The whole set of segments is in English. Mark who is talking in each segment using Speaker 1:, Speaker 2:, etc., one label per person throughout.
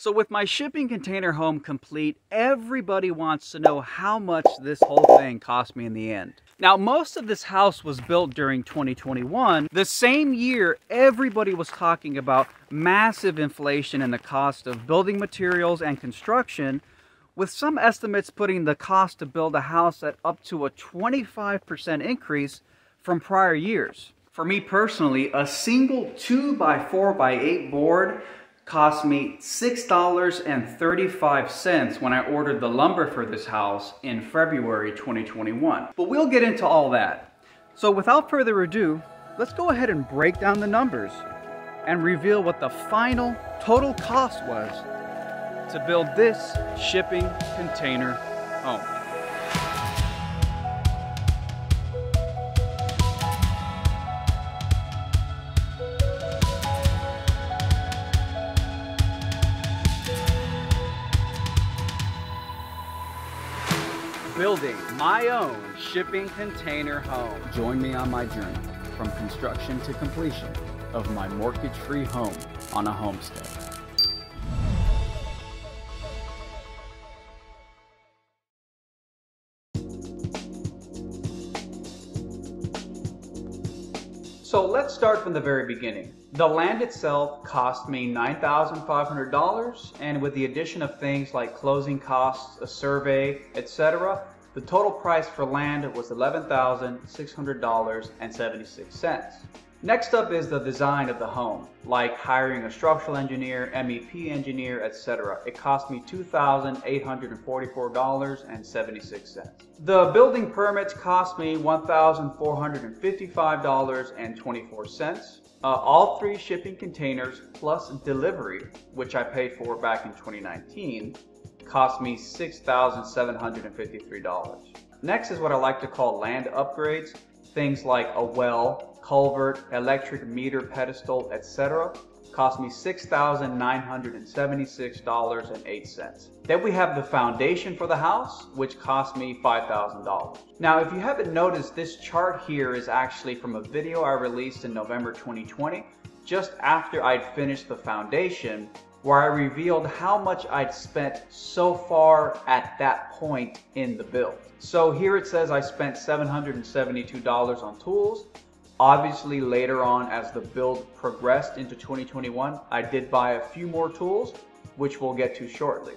Speaker 1: So with my shipping container home complete, everybody wants to know how much this whole thing cost me in the end. Now, most of this house was built during 2021. The same year, everybody was talking about massive inflation in the cost of building materials and construction, with some estimates putting the cost to build a house at up to a 25% increase from prior years. For me personally, a single 2x4x8 board cost me $6.35 when I ordered the lumber for this house in February 2021. But we'll get into all that. So without further ado, let's go ahead and break down the numbers and reveal what the final total cost was to build this shipping container home. Building my own shipping container home. Join me on my journey from construction to completion of my mortgage-free home on a homestead. So let's start from the very beginning. The land itself cost me $9,500, and with the addition of things like closing costs, a survey, etc., the total price for land was $11,600.76. Next up is the design of the home, like hiring a structural engineer, MEP engineer, etc. It cost me $2,844.76. The building permits cost me $1,455.24. All 3 shipping containers plus delivery, which I paid for back in 2019, cost me $6,753. Next is what I like to call land upgrades, things like a well, culvert, electric meter pedestal, etc. cost me $6,976.08. Then we have the foundation for the house, which cost me $5,000. Now, if you haven't noticed, this chart here is actually from a video I released in November 2020, just after I'd finished the foundation, where I revealed how much I'd spent so far at that point in the build. So here it says I spent $772 on tools. Obviously, later on, as the build progressed into 2021, I did buy a few more tools, which we'll get to shortly.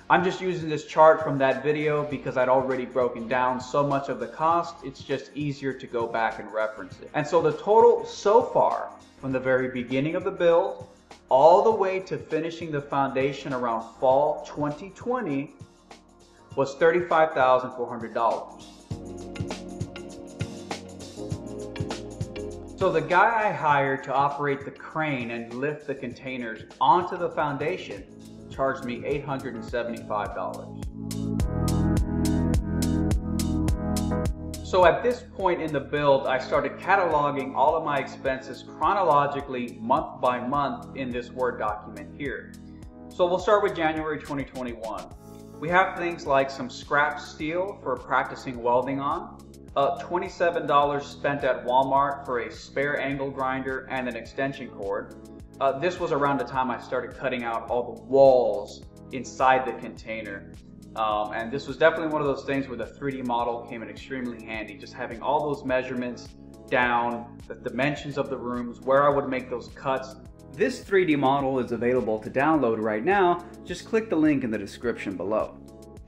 Speaker 1: I'm just using this chart from that video because I'd already broken down so much of the cost, it's just easier to go back and reference it. And so the total so far, from the very beginning of the build, all the way to finishing the foundation around fall 2020, was $35,400. So the guy I hired to operate the crane and lift the containers onto the foundation charged me $875. So at this point in the build, I started cataloging all of my expenses chronologically month by month in this Word document here. So we'll start with January 2021. We have things like some scrap steel for practicing welding on, $27 spent at Walmart for a spare angle grinder and an extension cord. This was around the time I started cutting out all the walls inside the container. And this was definitely one of those things where the 3D model came in extremely handy, just having all those measurements down, the dimensions of the rooms, where I would make those cuts. This 3D model is available to download right now. Just click the link in the description below.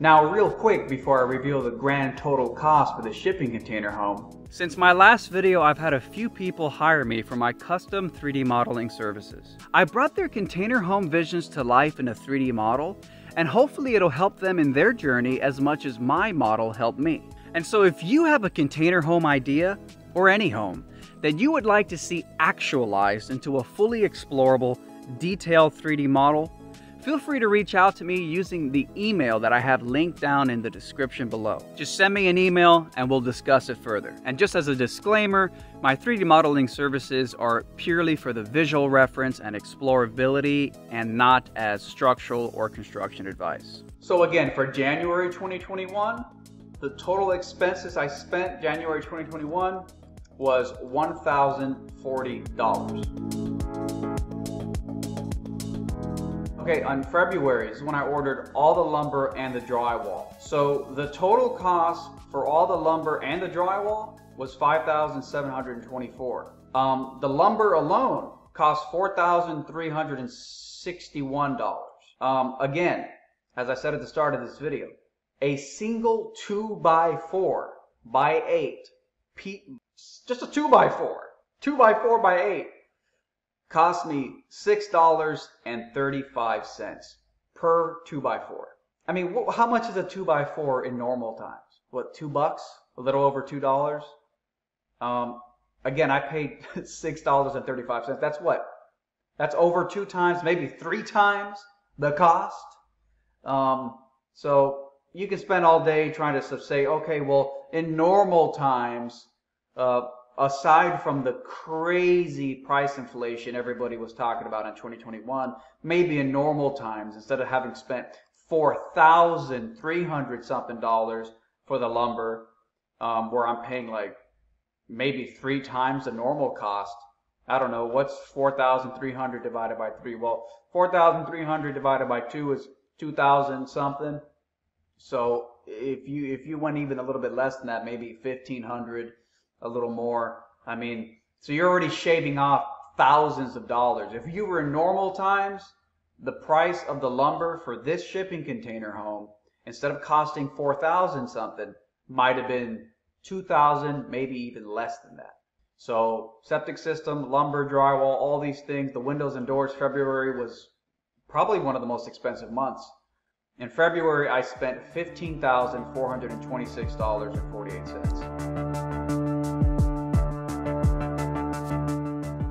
Speaker 1: Now, real quick before I reveal the grand total cost for the shipping container home. Since my last video, I've had a few people hire me for my custom 3D modeling services. I brought their container home visions to life in a 3D model, and hopefully it'll help them in their journey as much as my model helped me. And so if you have a container home idea, or any home, that you would like to see actualized into a fully explorable, detailed 3D model, feel free to reach out to me using the email that I have linked down in the description below. Just send me an email and we'll discuss it further. And just as a disclaimer, my 3D modeling services are purely for the visual reference and explorability and not as structural or construction advice. So again, for January 2021, the total expenses I spent January 2021 was $1,040. Okay, on February is when I ordered all the lumber and the drywall. So the total cost for all the lumber and the drywall was $5,724. The lumber alone cost $4,361. Again, as I said at the start of this video, a single 2x4 by 8, just a 2x4 by 8, cost me $6.35 per 2x4. I mean, how much is a 2x4 in normal times? What, $2? A little over $2? Again, I paid $6.35. That's what? That's over 2 times, maybe 3 times the cost. So you can spend all day trying to say, okay, well, in normal times, aside from the crazy price inflation everybody was talking about in 2021, maybe in normal times, instead of having spent $4,300 something for the lumber, where I'm paying like maybe 3 times the normal cost. I don't know, what's 4,300 divided by 3? Well, 4,300 divided by 2 is 2,000 something. So if you went even a little bit less than that, maybe 1,500, a little more, I mean, so you're already shaving off thousands of dollars. If you were in normal times, the price of the lumber for this shipping container home, instead of costing 4,000 something, might have been 2,000, maybe even less than that. So septic system, lumber, drywall, all these things, the windows and doors, February was probably one of the most expensive months. In February, I spent $15,426.48.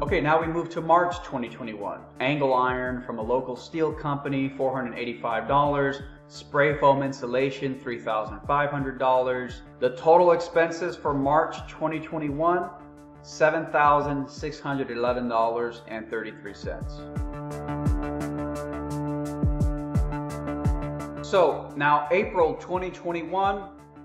Speaker 1: Okay, now we move to March 2021. Angle iron from a local steel company, $485. Spray foam insulation, $3,500. The total expenses for March 2021, $7,611.33. So now April 2021,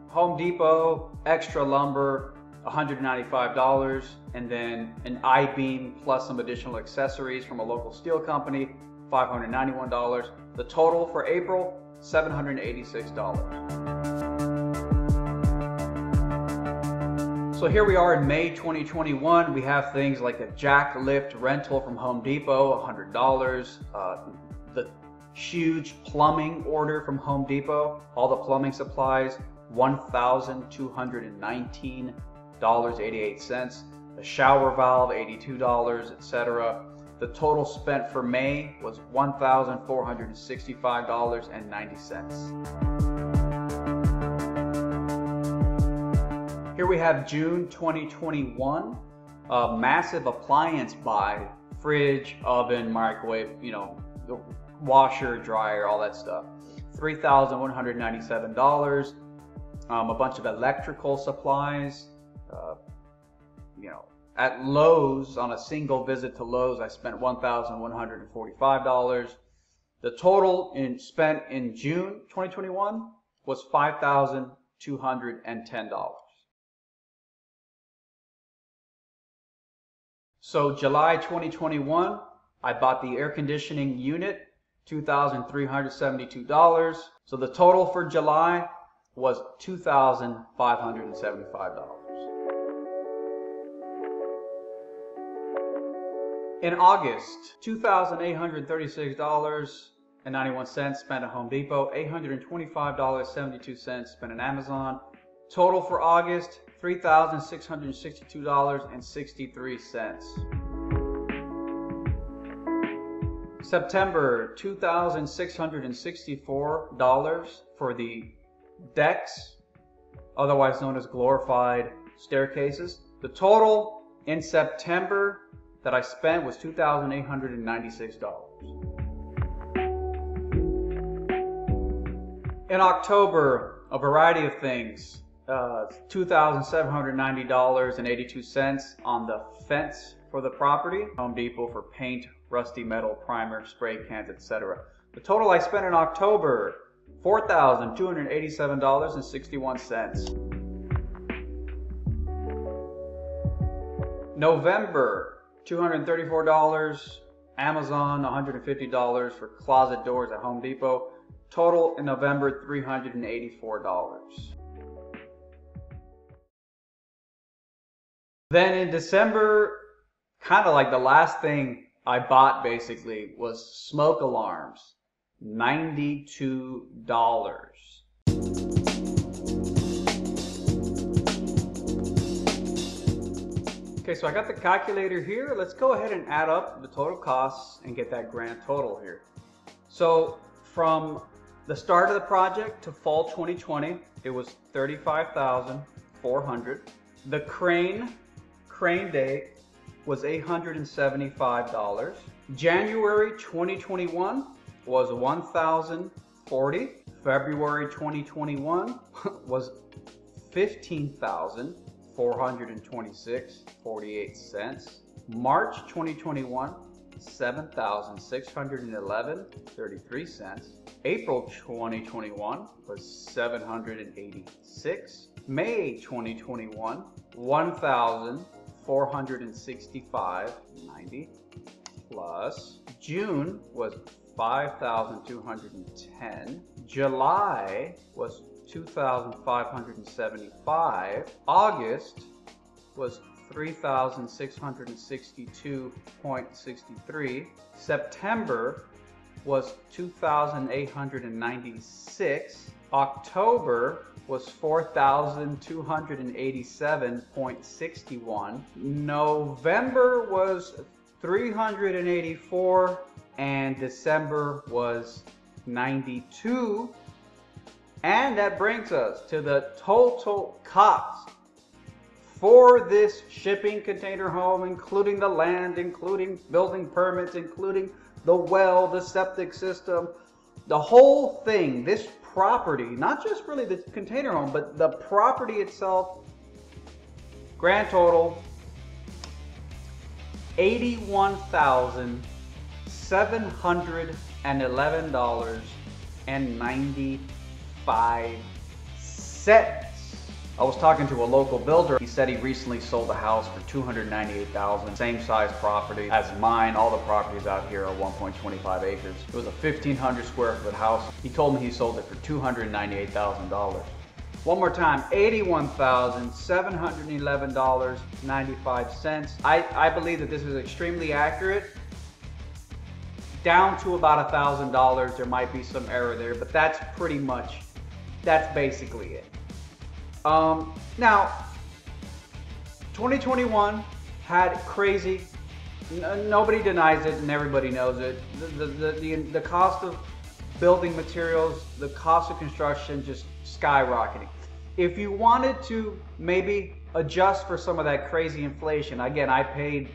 Speaker 1: Home Depot, extra lumber, $195, and then an I-beam plus some additional accessories from a local steel company, $591. The total for April, $786. So here we are in May 2021. We have things like a jack lift rental from Home Depot, $100. The huge plumbing order from Home Depot, all the plumbing supplies, $1,219.88. The shower valve, $82, etc. The total spent for May was $1,465.90. Here we have June 2021, a massive appliance buy, fridge, oven, microwave, the washer, dryer, all that stuff. $3,197. A bunch of electrical supplies. At Lowe's, on a single visit to Lowe's, I spent $1,145. The total spent in June 2021 was $5,210. So July 2021, I bought the air conditioning unit, $2,372. So the total for July was $2,575. In August, $2,836.91 spent at Home Depot, $825.72 spent at Amazon. Total for August, $3,662.63. September, $2,664 for the decks, otherwise known as glorified staircases. The total in September that I spent was $2,896. In October, a variety of things. $2,790.82 on the fence for the property. Home Depot for paint, rusty metal, primer, spray cans, etc. The total I spent in October, $4,287.61. November, $234. Amazon, $150 for closet doors at Home Depot. Total in November, $384. Then in December, kind of like the last thing I bought basically was smoke alarms, $92. Okay, so I got the calculator here. Let's go ahead and add up the total costs and get that grand total here. So from the start of the project to fall 2020, it was $35,400. The crane date was $875. January 2021 was $1,040. February 2021 was $15,426.48. March 2021, $7,611.33. April 2021 was $786. May 2021, $1,465.90 plus. June was $5,210. July was $2,575. August was $3,662.63. September was $2,896. October was $4,287.61. November was $384, and December was $92. And that brings us to the total cost for this shipping container home, including the land, including building permits, including the well, the septic system, the whole thing, this property, not just really the container home, but the property itself, grand total, $81,711.95. I was talking to a local builder. He said he recently sold a house for $298,000. Same size property as mine. All the properties out here are 1.25 acres. It was a 1,500 square foot house. He told me he sold it for $298,000. One more time, $81,711.95. I believe that this is extremely accurate. Down to about $1,000. There might be some error there, but that's basically it. Now, 2021 had crazy, nobody denies it and everybody knows it. The cost of building materials, the cost of construction just skyrocketing. If you wanted to maybe adjust for some of that crazy inflation, again, I paid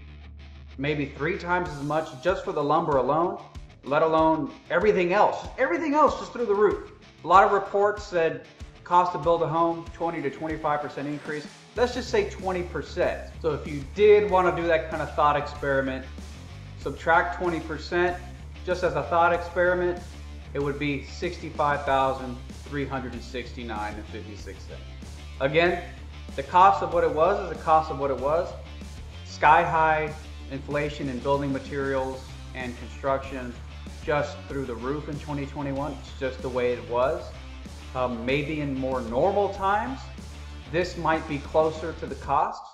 Speaker 1: maybe 3 times as much just for the lumber alone, let alone everything else. Everything else just through the roof. A lot of reports said cost to build a home, 20 to 25% increase. Let's just say 20%. So if you did want to do that kind of thought experiment, subtract 20% just as a thought experiment, it would be $65,369.56. Again, the cost of what it was is the cost of what it was. Sky high inflation in building materials and construction just through the roof in 2021. It's just the way it was. Maybe in more normal times, this might be closer to the costs,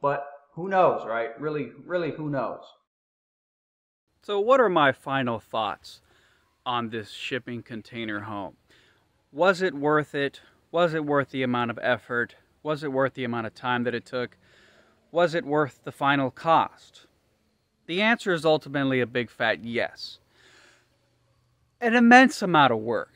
Speaker 1: but who knows, right? Really, who knows? So what are my final thoughts on this shipping container home? Was it worth it? Was it worth the amount of effort? Was it worth the amount of time that it took? Was it worth the final cost? The answer is ultimately a big fat yes. An immense amount of work.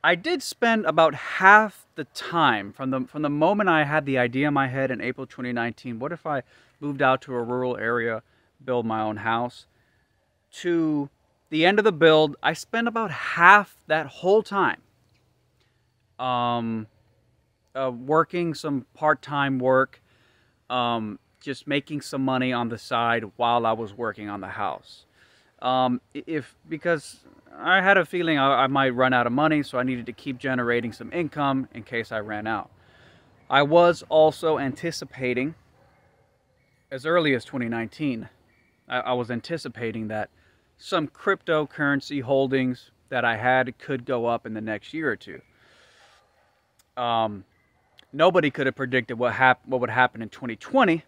Speaker 1: I did spend about half the time from the moment I had the idea in my head in April 2019, what if I moved out to a rural area, build my own house, to the end of the build. I spent about half that whole time working some part-time work, just making some money on the side while I was working on the house. Because I had a feeling I might run out of money, so I needed to keep generating some income in case I ran out. I was also anticipating, as early as 2019, I was anticipating that some cryptocurrency holdings that I had could go up in the next year or two. Nobody could have predicted what would happen in 2020,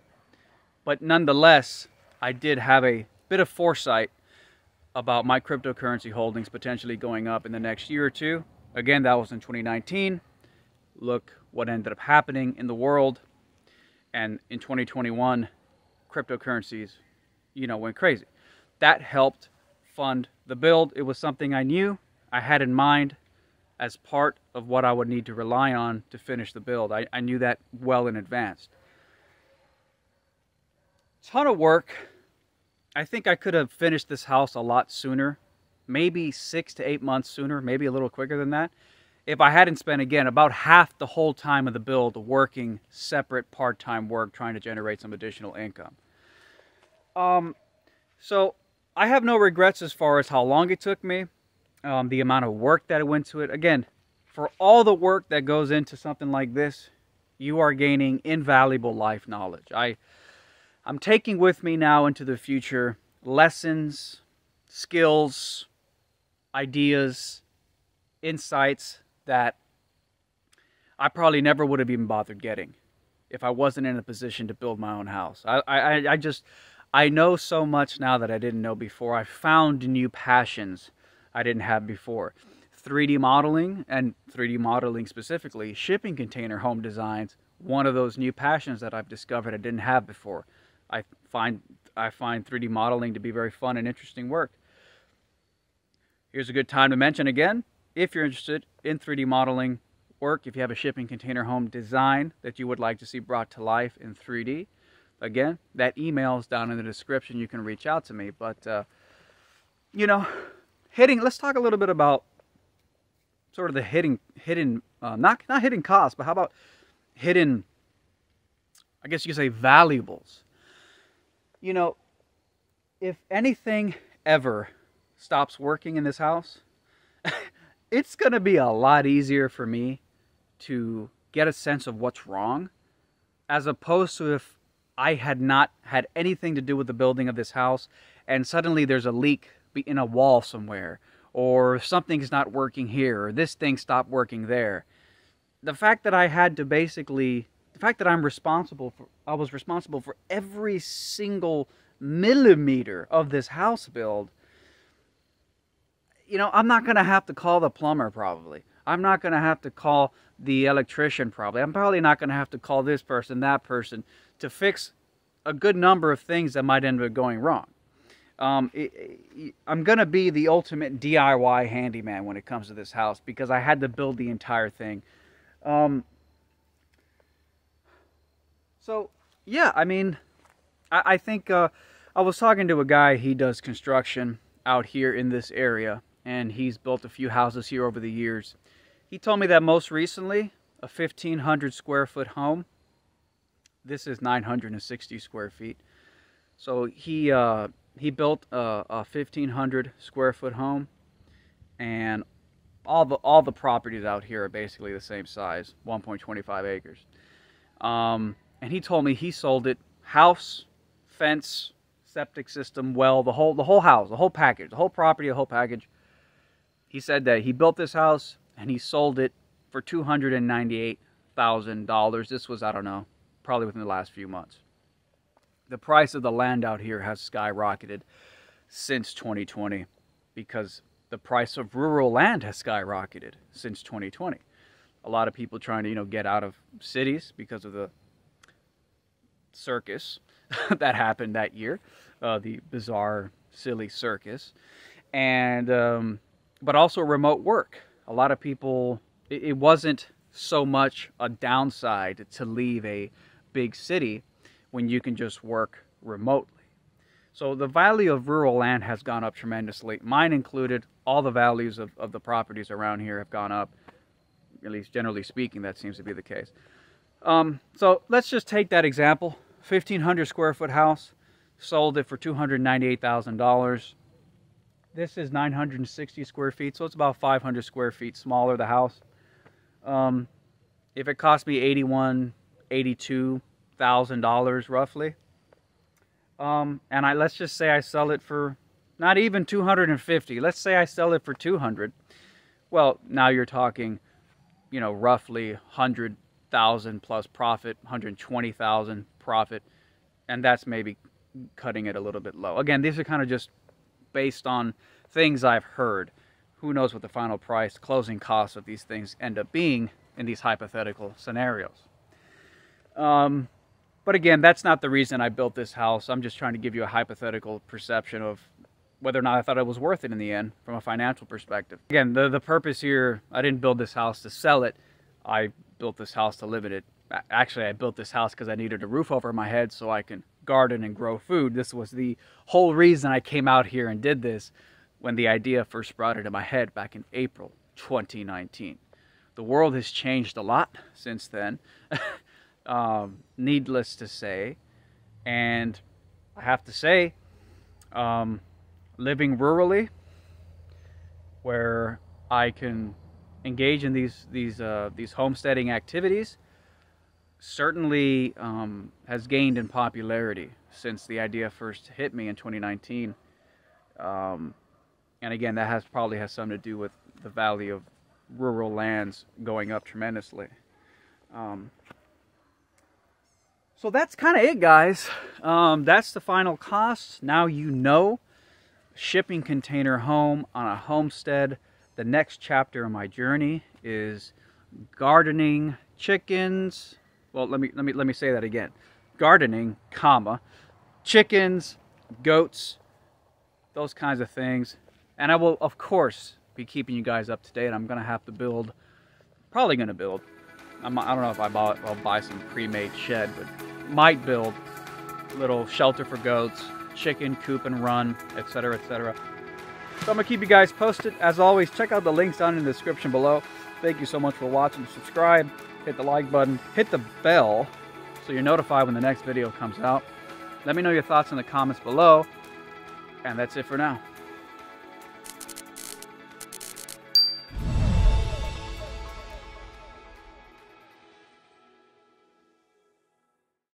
Speaker 1: but nonetheless, I did have a bit of foresight about my cryptocurrency holdings potentially going up in the next year or two. Again, that was in 2019. Look what ended up happening in the world. And in 2021, cryptocurrencies, went crazy. That helped fund the build. It was something I knew I had in mind as part of what I would need to rely on to finish the build. I knew that well in advance. Ton of work. I think I could have finished this house a lot sooner, maybe 6 to 8 months sooner, maybe a little quicker than that, if I hadn't spent, again, about half the whole time of the build working separate part-time work trying to generate some additional income. So I have no regrets as far as how long it took me, the amount of work that went to it. Again, for all the work that goes into something like this, you are gaining invaluable life knowledge. I'm taking with me now into the future lessons, skills, ideas, insights that I probably never would have even bothered getting if I wasn't in a position to build my own house. I know so much now that I didn't know before. I found new passions I didn't have before. 3D modeling, and 3D modeling specifically, shipping container home designs, one of those new passions that I've discovered I didn't have before. I find 3D modeling to be very fun and interesting work. Here's a good time to mention again, if you're interested in 3D modeling work, if you have a shipping container home design that you would like to see brought to life in 3D, again, that email is down in the description. You can reach out to me. But, let's talk a little bit about sort of the hidden not hidden costs, but how about hidden, I guess you could say, valuables. If anything ever stops working in this house, it's going to be a lot easier for me to get a sense of what's wrong, as opposed to if I had not had anything to do with the building of this house and suddenly there's a leak in a wall somewhere, or something's not working here, or this thing stopped working there. The fact that I had to I was responsible for every single millimeter of this house build. I'm not going to have to call the plumber probably. I'm not going to have to call the electrician probably. I'm probably not going to have to call this person, that person, to fix a good number of things that might end up going wrong. I'm going to be the ultimate DIY handyman when it comes to this house because I had to build the entire thing. So, yeah, I think I was talking to a guy, he does construction out here in this area, and he's built a few houses here over the years. He told me that most recently, a 1,500 square foot home, this is 960 square feet. So he built a 1,500 square foot home, and all the properties out here are basically the same size, 1.25 acres. And he told me he sold it house, fence, septic system, well, the whole house, the whole package, the whole property, the whole package. He said that he built this house and he sold it for $298,000. This was, I don't know, probably within the last few months. The price of the land out here has skyrocketed since 2020 because the price of rural land has skyrocketed since 2020. A lot of people trying to, get out of cities because of the circus that happened that year, the bizarre, silly circus, and but also remote work. A lot of people, it wasn't so much a downside to leave a big city when you can just work remotely. So the value of rural land has gone up tremendously. Mine included. All the values of the properties around here have gone up. At least generally speaking, that seems to be the case. So let's just take that example. 1,500 square foot house, sold it for $298,000. This is 960 square feet, so it's about 500 square feet smaller, the house. If it cost me $82,000 roughly, And let's just say I sell it for not even 250. Let's say I sell it for 200. Well, now you're talking, you know, roughly 100,000 plus profit, 120,000 profit, and that's maybe cutting it a little bit low. Again, these are kind of just based on things I've heard. Who knows what the final price, closing costs of these things end up being in these hypothetical scenarios. But again, that's not the reason I built this house. I'm just trying to give you a hypothetical perception of whether or not I thought it was worth it in the end from a financial perspective. Again, the purpose here, I didn't build this house to sell it. I built this house to live in it. Actually, I built this house because I needed a roof over my head so I can garden and grow food. This was the whole reason I came out here and did this when the idea first sprouted in my head back in April 2019. The world has changed a lot since then, needless to say. And I have to say, living rurally, where I can engage in these homesteading activities, certainly has gained in popularity since the idea first hit me in 2019. And again, that probably has something to do with the value of rural lands going up tremendously. So that's kind of it, guys. That's the final cost. Now you know. Shipping container home on a homestead. The next chapter of my journey is gardening, chickens. Well, let me say that again. Gardening, comma, chickens, goats, those kinds of things. And I will, of course, be keeping you guys up to date. I'm going to have to build, probably going to build. I don't know if I'll buy some pre-made shed, but might build a little shelter for goats, chicken, coop and run, etc., etc. So I'm going to keep you guys posted. As always, check out the links down in the description below. Thank you so much for watching. Subscribe, hit the like button, hit the bell so you're notified when the next video comes out. Let me know your thoughts in the comments below. And that's it for now.